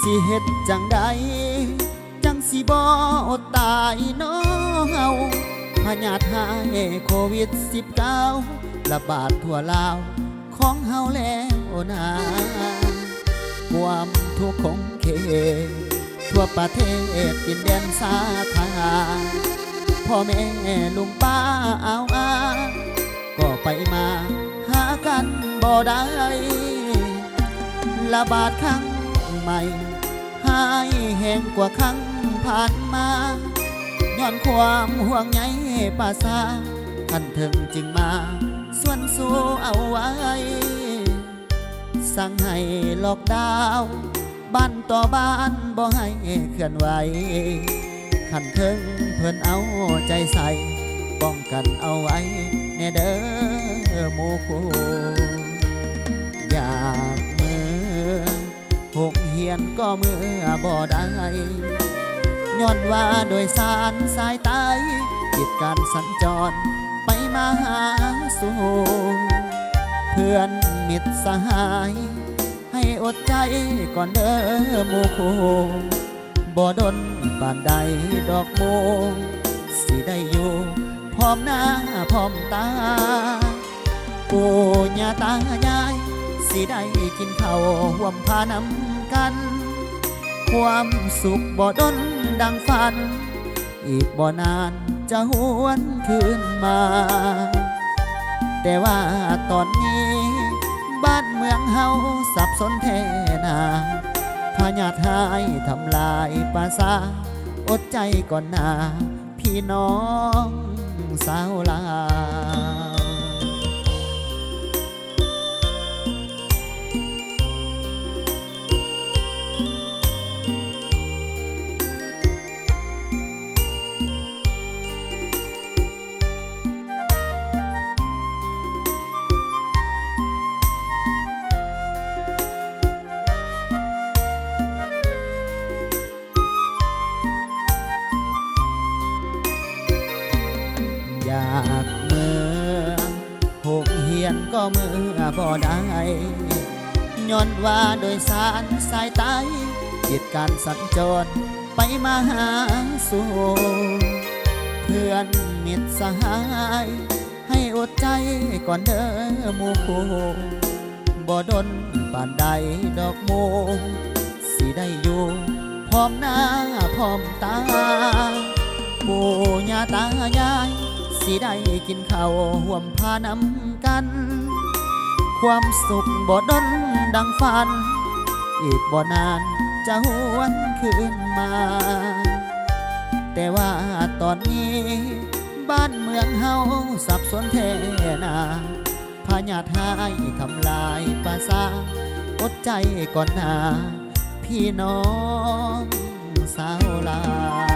สิเฮ็ดจังใดจังสิบ่อดตายน้อเฮาพญาธิโควิด19ระบาดทั่วลาวของเฮาแล้วนาความทุกข์ของเขตทั่วประเทศดินแดนสาธารพ่อแม่ลุงป้าเอาอาก็ไปมาหากันบ่ได้ระบาดครั้งใหม่หายแห้งกว่าครั้งผ่านมาย้อนความห่วงใยป่าซาขันถึงจึงมาส่วนสู้เอาไว้สั่งให้ล็อกดาวน์บ้านต่อบ้านบ่ให้เคลื่อนไหวขันถึงเพิ่นเอาใจใส่ป้องกันเอาไว้แน่เด้อหมู่คู่อยากมือหกเหียนก็เมื่อบ่ได้ย้อนว่าโดยสารสายใต้กิจการสัญจรไปมาหาสู่เพื่อนมิตรสหายให้อดใจก่อนเด้อหมู่คู่บ่ดนปานใดดอกโมสิได้อยู่พร้อมหน้าพร้อมตาปู่ย่าตายายสิได้กินข้าวห่วมพานำกันความสุขบ่ดนดังฝันอีกบ่นานจะหวนคืนมาแต่ว่าตอนนี้บ้านเมืองเฮาสับสนแท้นาพญาธิทำลายป่าซาอดใจก่อนนาพี่น้องสาวลาวอยากเมื่อหกเหียนก็เมื่อบ่ได้ย้อนว่าโดยสารสายใต้กิจการสัญจรไปมาหาสู่เพื่อนมิตรสหายให้อดใจก่อนเด้อหมู่คู่บ่ดนปานใดดอกโมสิได้อยู่พร้อมหน้าพร้อมตาปู่ย่าตายายสิได้กินข้าวห่วมพานำกันความสุขบ่ดนดังฝันอีกบ่นานจะหวนคืนมาแต่ว่าตอนนี้บ้านเมืองเฮาสับสนแท้นาพญาธิทำลายป่าซาอดใจก่อนนาพี่น้องสาวลา